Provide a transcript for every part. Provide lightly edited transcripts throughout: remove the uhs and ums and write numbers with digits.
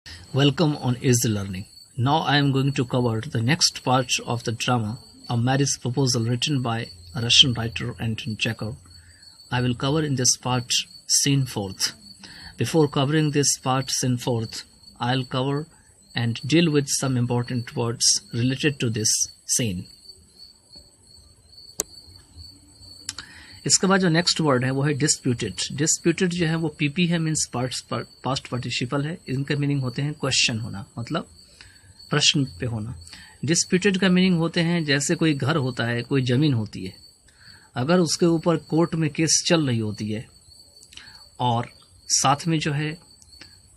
Welcome on Easy Learning. Now I am going to cover the next part of the drama, A Marriage Proposal, written by a Russian writer Anton Chekhov. I will cover in this part scene fourth. Before covering this part scene fourth, I'll cover and deal with some important words related to this scene. इसके बाद जो next word है वो है disputed. Disputed जो है वो PP है, मीन्स पास्ट पार्टिसिपल है. इनके मीनिंग होते हैं क्वेश्चन होना, मतलब प्रश्न पे होना. डिस्प्यूटेड का मीनिंग होते हैं जैसे कोई घर होता है, कोई जमीन होती है, अगर उसके ऊपर कोर्ट में केस चल रही होती है और साथ में जो है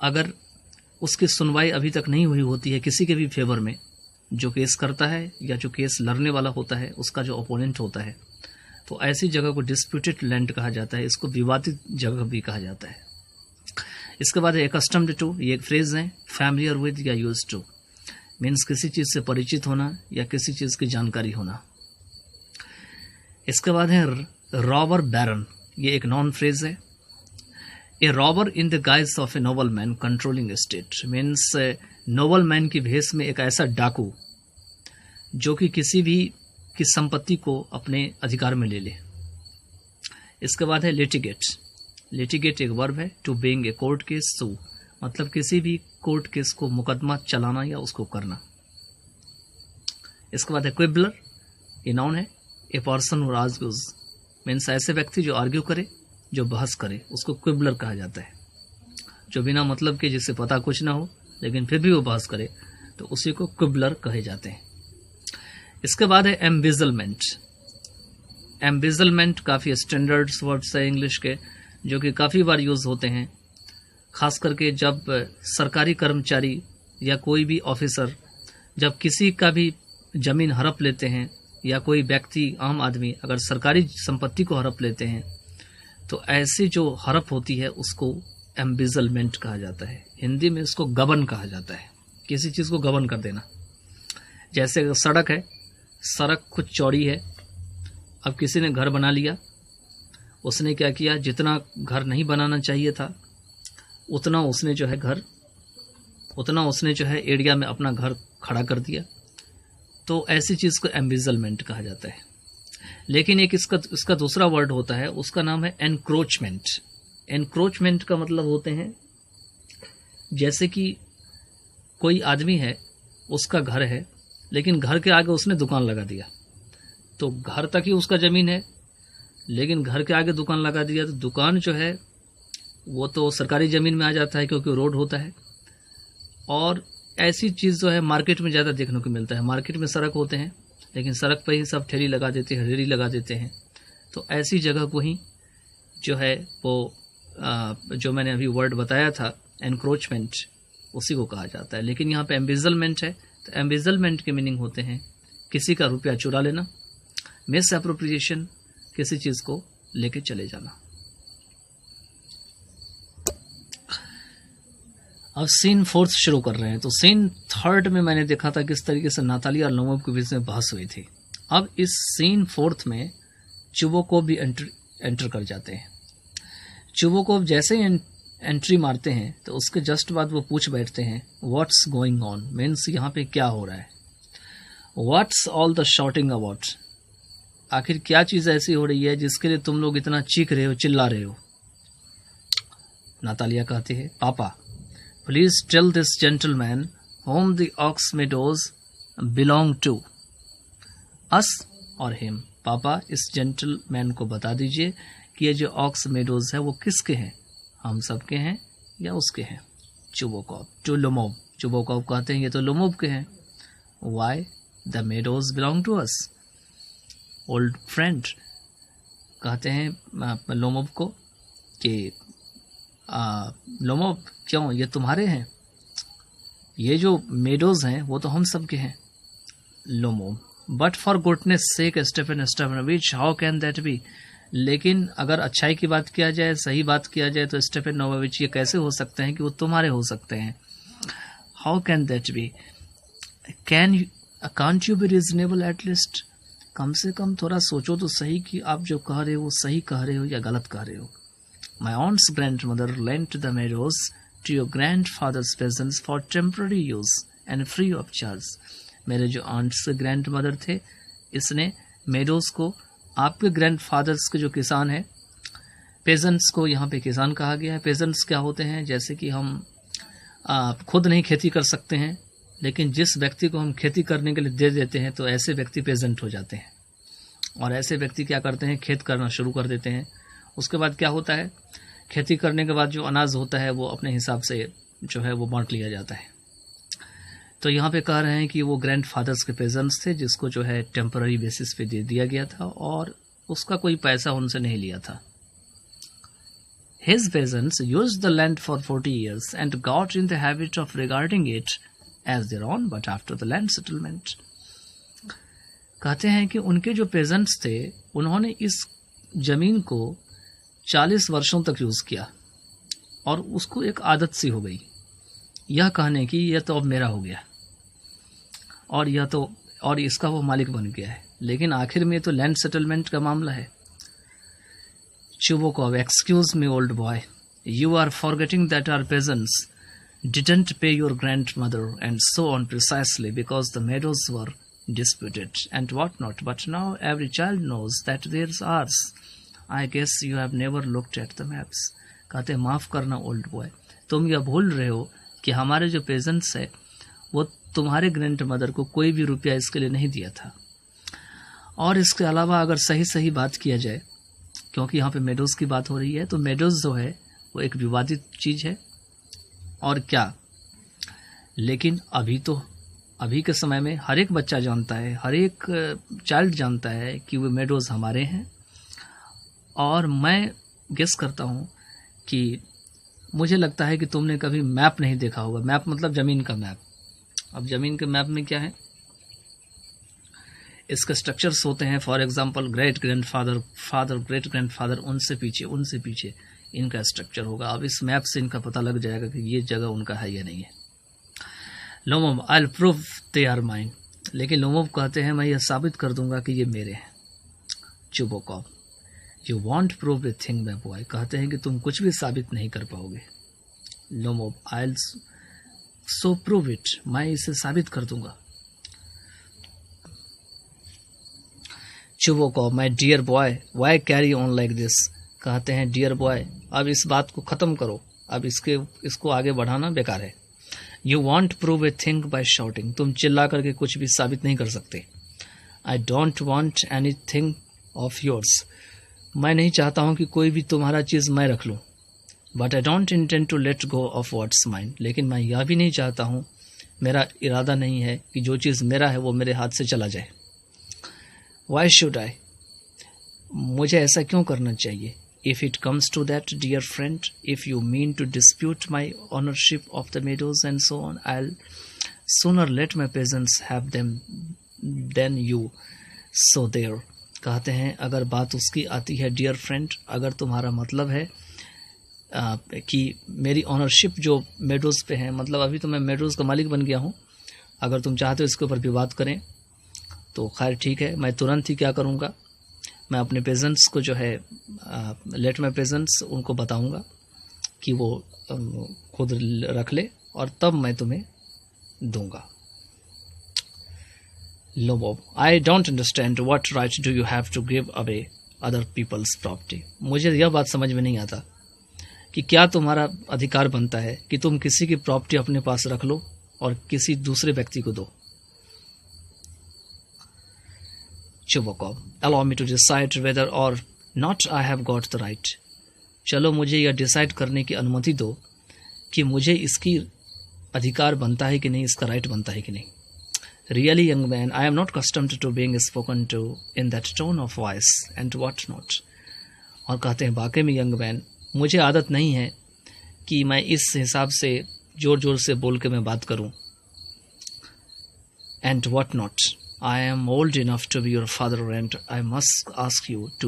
अगर उसकी सुनवाई अभी तक नहीं हुई होती है किसी के भी फेवर में, जो केस करता है या जो केस लड़ने वाला होता है उसका जो ओपोनेंट होता है, तो ऐसी जगह को डिस्प्यूटेड लैंड कहा जाता है. इसको विवादित जगह भी कहा जाता है. इसके बाद है एकस्टम्ड टू. ये एक फ्रेज है. फैमिलियर विद या यूज्ड टू, मीन्स किसी चीज़ से परिचित होना या किसी चीज़ की जानकारी होना. इसके बाद है रॉबर बैरन. ये एक नॉन फ्रेज है. A robber in the guise of a noble man controlling state, means noble man की भेष में एक ऐसा डाकू जो कि किसी भी की संपत्ति को अपने अधिकार में ले ले. इसके बाद है लिटिगेट. लिटिगेट एक वर्ब है. To bring a court case sue, मतलब किसी भी कोर्ट केस को मुकदमा चलाना या उसको करना. इसके बाद है क्विबलर. ये नाउन है. A person who argues, means ऐसे व्यक्ति जो आर्ग्यू करे, जो बहस करे, उसको क्विबलर कहा जाता है. जो बिना मतलब के, जिससे पता कुछ ना हो लेकिन फिर भी वो बहस करे, तो उसी को क्विबलर कहे जाते हैं. इसके बाद है एम्बिजलमेंट. एम्बिजलमेंट काफ़ी स्टैंडर्ड वर्ड्स है इंग्लिश के, जो कि काफ़ी बार यूज़ होते हैं, खास करके जब सरकारी कर्मचारी या कोई भी ऑफिसर जब किसी का भी ज़मीन हड़प लेते हैं, या कोई व्यक्ति आम आदमी अगर सरकारी संपत्ति को हड़प लेते हैं, तो ऐसी जो हड़प होती है उसको एम्बिजलमेंट कहा जाता है. हिंदी में इसको गबन कहा जाता है. किसी चीज़ को गबन कर देना. जैसे सड़क है, सड़क कुछ चौड़ी है, अब किसी ने घर बना लिया, उसने क्या किया, जितना घर नहीं बनाना चाहिए था उतना उसने जो है एरिया में अपना घर खड़ा कर दिया, तो ऐसी चीज़ को एम्बिजलमेंट कहा जाता है. लेकिन एक इसका दूसरा वर्ड होता है, उसका नाम है एनक्रोचमेंट. एनक्रोचमेंट का मतलब होते हैं जैसे कि कोई आदमी है, उसका घर है, लेकिन घर के आगे उसने दुकान लगा दिया, तो घर तक ही उसका ज़मीन है, लेकिन घर के आगे दुकान लगा दिया, तो दुकान जो है वो तो सरकारी ज़मीन में आ जाता है क्योंकि रोड होता है. और ऐसी चीज़ जो है मार्केट में ज़्यादा देखने को मिलता है. मार्केट में सड़क होते हैं, लेकिन सड़क पर ही सब ठेली लगा देते हैं, रेहड़ी लगा देते हैं. तो ऐसी जगह को ही जो है वो जो मैंने अभी वर्ड बताया था एनक्रोचमेंट, उसी को कहा जाता है. लेकिन यहाँ पे एम्बिजलमेंट है, तो एम्बिजलमेंट के मीनिंग होते हैं किसी का रुपया चुरा लेना, मिस एप्रोप्रिएशन, किसी चीज़ को लेके चले जाना. अब सीन फोर्थ शुरू कर रहे हैं. तो सीन थर्ड में मैंने देखा था किस तरीके से नाताली और लोमोव के बीच में बहस हुई थी. अब इस सीन फोर्थ में चुबोकोव भी एंटर कर जाते हैं. चुबोकोव जैसे ही एंट्री मारते हैं तो उसके जस्ट बाद वो पूछ बैठते हैं व्हाट्स गोइंग ऑन, मीन्स यहाँ पे क्या हो रहा है. What's all the shouting about, आखिर क्या चीज़ ऐसी हो रही है जिसके लिए तुम लोग इतना चीख रहे हो, चिल्ला रहे हो. नातालिया कहती है पापा please tell this gentleman whom the oxen meadows belong to, us or him. पापा इस जेंटलमैन को बता दीजिए कि ये जो ऑक्स मेडोज है वो किसके हैं, हम सबके हैं या उसके हैं. चुबोकोव टू लोमोव. चुबोकोव कहते हैं ये तो लोमोव के हैं. Why the meadows belong to us. Old friend कहते हैं लोमोव को कि लोमोव क्यों, ये तुम्हारे हैं, ये जो मेडोज हैं वो तो हम सबके हैं. Lomov but for goodness sake Stepan Stepanovich how can that be, लेकिन अगर अच्छाई की बात किया जाए, सही बात किया जाए, तो स्टेफन नोवाविच ये कैसे हो सकते हैं कि वो तुम्हारे हो सकते हैं. How can that be, can't you be reasonable at least, कम से कम थोड़ा सोचो तो सही कि आप जो कह रहे हो सही कह रहे हो या गलत कह रहे हो. My aunt's grandmother lent the meadows to your grandfather's peasants for temporary use and free of charge. मेरे जो आंट्स के ग्रैंड मदर थे, इसने मेडोज को आपके ग्रैंडफादर्स के जो किसान हैं, पेजेंट्स को यहाँ पे किसान कहा गया है। पेजेंट्स क्या होते हैं? जैसे कि हम खुद नहीं खेती कर सकते हैं, लेकिन जिस व्यक्ति को हम खेती करने के लिए दे देते हैं तो ऐसे व्यक्ति पेजेंट हो जाते हैं। और ऐसे व्यक्ति क्या करते हैं? खेत करना शुरू कर देते हैं। उसके बाद क्या होता है? खेती करने के बाद जो अनाज होता है वो अपने हिसाब से जो है वो बांट लिया जाता है। तो यहाँ पे कह रहे हैं कि वो ग्रैंडफादर्स के पेजेंट्स थे जिसको जो है टेम्पररी बेसिस पे दे दिया गया था और उसका कोई पैसा उनसे नहीं लिया था। His peasants used the land for 40 years and got in the habit of regarding it as their own, but after the land settlement. कहते हैं कि उनके जो पेजेंट्स थे उन्होंने इस जमीन को 40 वर्षों तक यूज किया और उसको एक आदत सी हो गई यह कहने की यह तो अब मेरा हो गया और इसका वो मालिक बन गया है। लेकिन आखिर में तो लैंड सेटलमेंट का मामला है। Chubokov, excuse me, old boy. You are forgetting that our peasants didn't pay your grandmother and so on precisely because the meadows were disputed and whatnot. But now every child knows that there's ours. I guess you have never looked at the maps. कहते माफ करना old boy, तुम यह भूल रहे हो कि हमारे जो पेजेंट्स है वो तुम्हारे ग्रैंड मदर को कोई भी रुपया इसके लिए नहीं दिया था। और इसके अलावा अगर सही बात किया जाए, क्योंकि यहाँ पे मेडोज की बात हो रही है, तो मेडोज जो है वो एक विवादित चीज़ है और क्या, लेकिन अभी के समय में हर एक बच्चा जानता है, हर एक चाइल्ड जानता है कि वो मेडोज हमारे हैं। और मैं गेस करता हूँ कि मुझे लगता है कि तुमने कभी मैप नहीं देखा होगा। मैप मतलब ज़मीन का मैप। अब ज़मीन के मैप में क्या है, इसके स्ट्रक्चर्स होते हैं। For example great grandfather, father, great grandfather, उनसे पीछे इनका स्ट्रक्चर होगा। अब इस मैप से इनका पता लग जाएगा कि ये जगह उनका है या नहीं है। Lomov, I will prove they are mine. लेकिन लोमोव कहते हैं मैं यह साबित कर दूंगा कि ये मेरे हैं। Chubukov, you won't prove a thing my boy. कहते हैं कि तुम कुछ भी साबित नहीं कर पाओगे। Lomov, I will so prove it. मैं इसे साबित कर दूंगा। Chubukov, my dear boy, why carry on like this. कहते हैं डियर बॉय, अब इस बात को ख़त्म करो, अब इसको आगे बढ़ाना बेकार है। You won't prove a thing by shouting. तुम चिल्ला करके कुछ भी साबित नहीं कर सकते। I don't want anything of yours. मैं नहीं चाहता हूँ कि कोई भी तुम्हारा चीज़ मैं रख लूँ। But I don't intend to let go of what's mine. लेकिन मैं यह भी नहीं चाहता हूँ, मेरा इरादा नहीं है कि जो चीज़ मेरा है वो मेरे हाथ से चला जाए। वाई शुड आई, मुझे ऐसा क्यों करना चाहिए। If it comes to that dear friend, if you mean to dispute my ownership of the meadows and so on, I will sooner let my peasants have them than you. So there. कहते हैं अगर बात उसकी आती है dear friend, अगर तुम्हारा मतलब है कि मेरी ऑनरशिप जो मेडोज पे है, मतलब अभी तो मैं मेडोज का मालिक बन गया हूँ, अगर तुम चाहते हो इसके ऊपर विवाद करें तो खैर ठीक है। मैं तुरंत ही क्या करूँगा, मैं अपने पेजेंट्स को जो है लेट माई पेजेंट्स उनको बताऊँगा कि वो खुद रख ले और तब मैं तुम्हें दूंगा। Lomov, I don't understand what right do you have to give away other people's property. मुझे यह बात समझ में नहीं आता कि क्या तुम्हारा अधिकार बनता है कि तुम किसी की प्रॉपर्टी अपने पास रख लो और किसी दूसरे व्यक्ति को दो। Chubokov, allow me to decide whether or not I have got the right. चलो मुझे यह डिसाइड करने की अनुमति दो कि मुझे इसकी अधिकार बनता है कि नहीं, इसका राइट बनता है कि नहीं। Really, young man, I am not accustomed to being spoken to in that tone of voice and what not. और कहते हैं वाकई में यंग मैन, मुझे आदत नहीं है कि मैं इस हिसाब से जोर जोर से बोल के मैं बात करूं। And what not. I am old enough to be your father and I must ask you to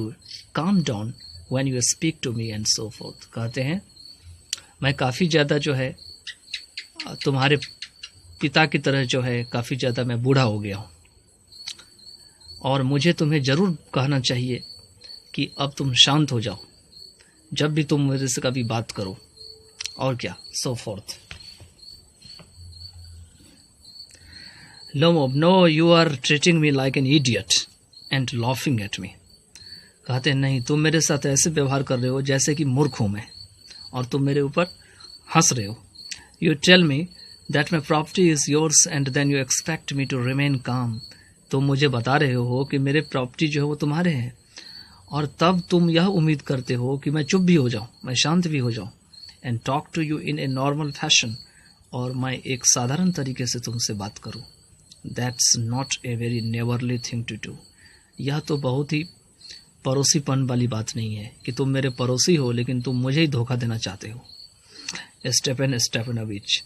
calm down when you speak to me and so forth. कहते हैं मैं काफ़ी ज़्यादा जो है तुम्हारे पिता की तरह जो है काफ़ी ज़्यादा मैं बूढ़ा हो गया हूँ और मुझे तुम्हें ज़रूर कहना चाहिए कि अब तुम शांत हो जाओ जब भी तुम मेरे से कभी बात करो। और क्या, so forth. Lomov, no you are treating me like an idiot and laughing at me. कहते हैं नहीं, तुम मेरे साथ ऐसे व्यवहार कर रहे हो जैसे कि मूर्ख हूं मैं, और तुम मेरे ऊपर हंस रहे हो। You tell me that my property is yours and then you expect me to remain calm. तुम मुझे बता रहे हो कि मेरे प्रॉपर्टी जो है वो तुम्हारे हैं, और तब तुम यह उम्मीद करते हो कि मैं चुप भी हो जाऊं, मैं शांत भी हो जाऊं, and talk to you in a normal fashion, और मैं एक साधारण तरीके से तुमसे बात करूं। That's not a very neighbourly thing to do. यह तो बहुत ही पड़ोसीपन वाली बात नहीं है कि तुम मेरे पड़ोसी हो लेकिन तुम मुझे ही धोखा देना चाहते हो। Stepan Stepanovich,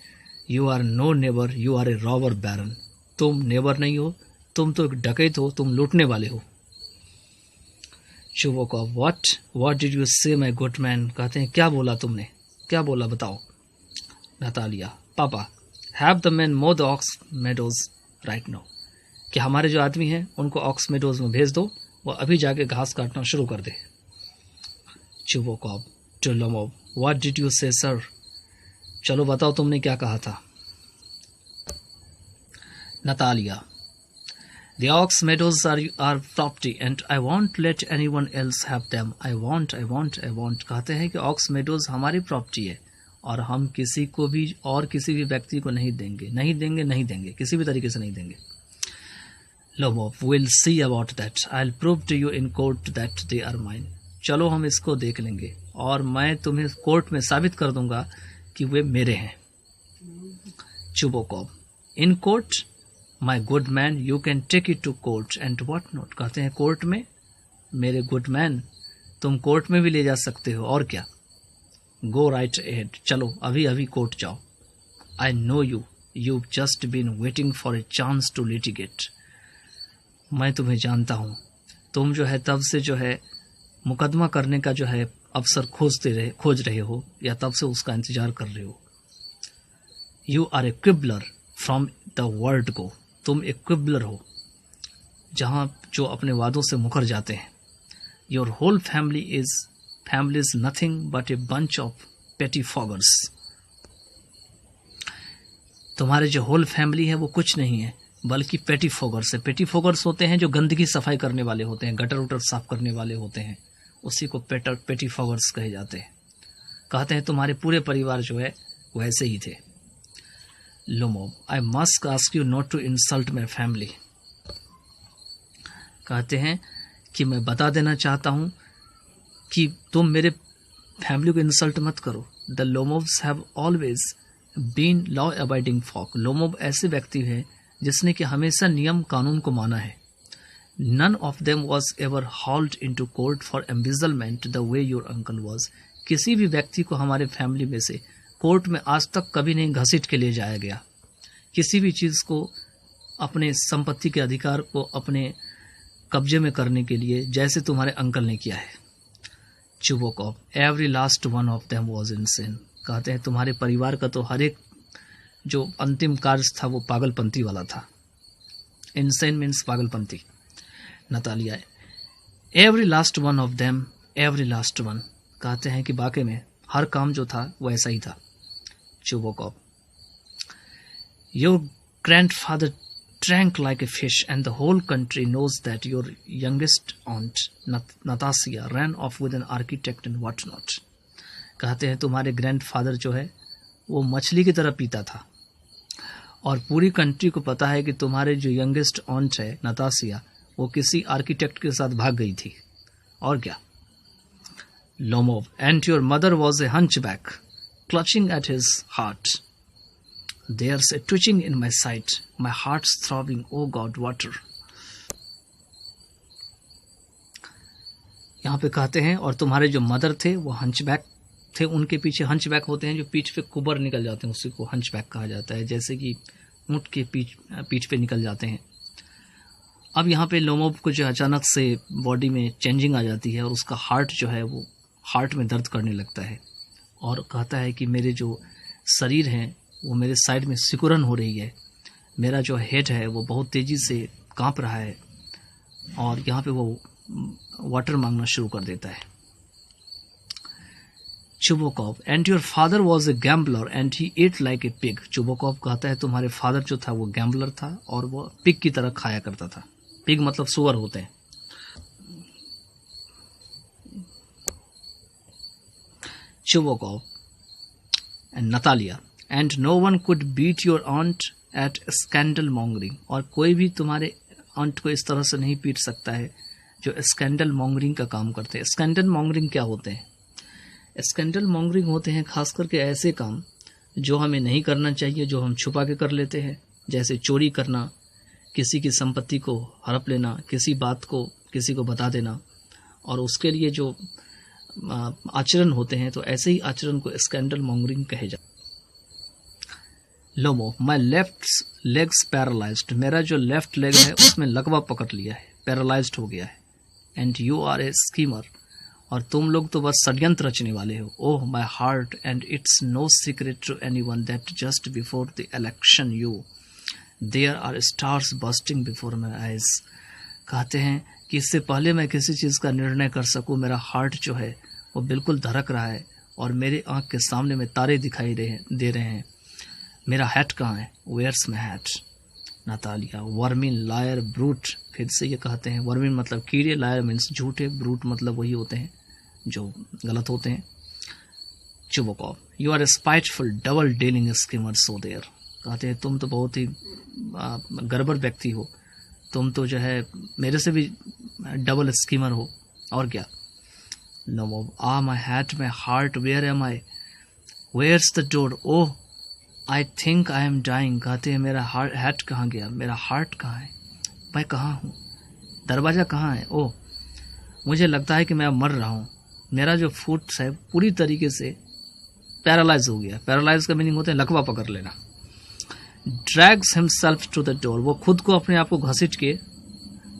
you are no neighbour, you are a robber baron. तुम नेबर नहीं हो, तुम तो एक डकैत हो, तुम लूटने वाले हो। चुबोकॉव, व्हाट डिड यू से माय गुड मैन। कहते हैं क्या बोला तुमने, क्या बोला बताओ। नतालिया, पापा, हैव द मैन मो the oxen meadows right now. कि हमारे जो आदमी हैं उनको ऑक्स मेडोज में भेज दो, वो अभी जाके घास काटना शुरू कर दे। Chubukov to Lomov, what did you say sir. चलो बताओ तुमने क्या कहा था। Natalia, the ox meadows are property and I won't let anyone else have them. I want। कहते हैं कि ऑक्स मेडोज हमारी प्रॉपर्टी है और हम किसी को भी और किसी भी व्यक्ति को नहीं देंगे, किसी भी तरीके से नहीं देंगे। Lomov, we'll see about that. I'll prove to you in court that they are mine. चलो हम इसको देख लेंगे और मैं तुम्हें कोर्ट में साबित कर दूंगा कि वे मेरे हैं। Chubukov, in court my good man you can take it to court and what not. कहते हैं कोर्ट में मेरे गुड मैन, तुम कोर्ट में भी ले जा सकते हो, और क्या। गो राइट एहेड, चलो अभी अभी कोर्ट जाओ। I know you just been waiting for a chance to litigate. मैं तुम्हें जानता हूँ, तुम जो है तब से जो है मुकदमा करने का जो है अवसर खोज रहे हो, या तब से उसका इंतजार कर रहे हो। You are a quibbler from the word go. तुम एक क्विबलर हो, जहां जो अपने वादों से मुकर जाते हैं। Your whole family is nothing but a bunch of pettifoggers. तुम्हारे जो होल फैमिली है वो कुछ नहीं है बल्कि पेटी फॉगर्स है। पेटी फॉगर्स होते हैं जो गंदगी सफाई करने वाले होते हैं, गटर उटर साफ करने वाले होते हैं, उसी को पेटी फॉगर्स कहे जाते हैं। कहते हैं तुम्हारे पूरे परिवार जो है वैसे ही थे। Lomov, I must ask you not to insult my family. कहते हैं कि मैं बता देना चाहता हूं कि तुम मेरे फैमिली को इंसल्ट मत करो। The Lomovs have always been law abiding folk. Lomov ऐसे व्यक्ति हैं जिसने कि हमेशा नियम कानून को माना है। None of them was ever hauled into court for embezzlement the way your uncle was. किसी भी व्यक्ति को हमारे फैमिली में से कोर्ट में आज तक कभी नहीं घसीट के ले जाया गया। किसी भी चीज़ को, अपने संपत्ति के अधिकार को अपने कब्जे में करने के लिए, जैसे तुम्हारे अंकल ने किया है। Chubukov, every last one of them was insane. कहते हैं तुम्हारे परिवार का तो हर एक जो अंतिम कार्य था वो पागलपंती वाला था। इनसेन मीन्स पागलपंती। Natalia, every last one of them, every last one. कहते हैं कि वाकई में हर काम जो था वो ऐसा ही था। Chubukov, your grandfather drank like a fish and the whole country knows that your youngest aunt Natasha ran off with an architect and what not। कहते हैं तुम्हारे ग्रैंडफादर जो है वो मछली की तरह पीता था और पूरी कंट्री को पता है कि तुम्हारे जो यंगेस्ट ऑन्ट है नतासिया वो किसी आर्किटेक्ट के साथ भाग गई थी, और क्या। Lomov, and your mother was a hunchback clutching at his heart. There's a twitching in my sight, my heart's throbbing, oh God, water। यहाँ पे कहते हैं और तुम्हारे जो मदर थे वो हंचबैक थे। उनके पीछे हंचबैक होते हैं जो पीठ पे कुबर निकल जाते हैं, उसी को हंचबैक कहा जाता है, जैसे कि ऊँट के पीठ पे निकल जाते हैं। अब यहाँ पे लोमोव को जो अचानक से बॉडी में चेंजिंग आ जाती है और उसका हार्ट जो है वो हार्ट में दर्द करने लगता है और कहता है कि मेरे जो शरीर हैं वो मेरे साइड में सिकुड़न हो रही है, मेरा जो हेड है वो बहुत तेज़ी से कांप रहा है, और यहाँ पे वो वाटर मांगना शुरू कर देता है। Chubukov, and your father was a gambler and he ate like a pig. Chubukov कहता है तुम्हारे फादर जो था वो गैम्बलर था और वो पिग की तरह खाया करता था। पिग मतलब सुअर होते हैं। Chubukov and Natalia, and no one could beat your aunt at scandal mongering, और कोई भी तुम्हारे ऑन्ट को इस तरह से नहीं पीट सकता है जो स्कैंडल मॉन्गरिंग का काम करते हैं। स्कैंडल मॉन्गरिंग क्या होते हैं? स्कैंडल मॉन्गरिंग होते हैं खास करके ऐसे काम जो हमें नहीं करना चाहिए, जो हम छुपा के कर लेते हैं, जैसे चोरी करना, किसी की संपत्ति को हड़प लेना, किसी बात को किसी को बता देना, और उसके लिए जो आचरण होते हैं, तो ऐसे ही आचरण को स्कैंडल मॉन्गरिंग कहे जाते। लोमो, माई लेफ्ट लेग्स पैरालाइज्ड, मेरा जो लेफ्ट लेग है उसमें लकवा पकड़ लिया है, पैरालाइज्ड हो गया है। And you are a schemer, और तुम लोग तो बस षड्यंत्र रचने वाले हो। Oh my heart, and it's no secret to anyone that just before the election you there are stars bursting before my eyes. कहते हैं कि इससे पहले मैं किसी चीज़ का निर्णय कर सकूं, मेरा हार्ट जो है वो बिल्कुल धड़क रहा है और मेरे आँख के सामने में तारे दिखाई दे रहे हैं। मेरा हैट कहाँ है? Where's my hat? Natalia, vermin, liar, brute, फिर से ये कहते हैं वर्मिन मतलब कीड़े, लायर मीन्स झूठे, ब्रूट मतलब वही होते हैं जो गलत होते हैं। Chubukov, you are a spiteful double dealing schemer so there, कहते हैं तुम तो बहुत ही गड़बड़ व्यक्ति हो, तुम तो जो है मेरे से भी डबल स्कीमर हो, और क्या। No, my hat, my heart, where am I, where's the door, oh I think I am dying, कहते हैं मेरा हैट कहाँ गया, मेरा हार्ट कहाँ है, मैं कहाँ हूँ, दरवाज़ा कहाँ है, ओह मुझे लगता है कि मैं अब मर रहा हूँ, मेरा जो फुट है पूरी तरीके से पैरालाइज हो गया। पैरालाइज का मीनिंग होता है लकवा पकड़ लेना। Drags himself to the door, वो खुद को अपने आप को घसीट के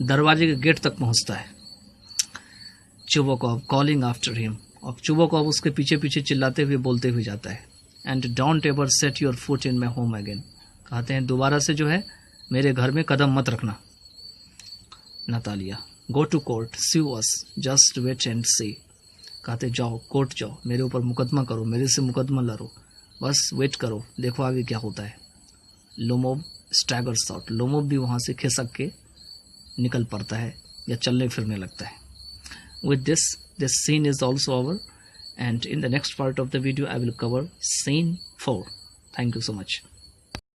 दरवाजे के गेट तक पहुँचता है। चुबोकॉव कॉलिंग आफ्टर हिम, और चुबोकॉव उसके पीछे पीछे चिल्लाते हुए बोलते हुए जाता है। And don't ever set your foot in my home again, कहते हैं दोबारा से जो है मेरे घर में कदम मत रखना। Natalia, go to court, see us, just wait and see, कहते जाओ कोर्ट जाओ, मेरे ऊपर मुकदमा करो, मेरे से मुकदमा लड़ो, बस वेट करो, देखो आगे क्या होता है। लोमोब स्टैगर्स आउट, लोमोब भी वहाँ से खिसक के निकल पड़ता है या चलने फिरने लगता है। With this scene is also over, and in the next part of the video I will cover scene 4. Thank you so much.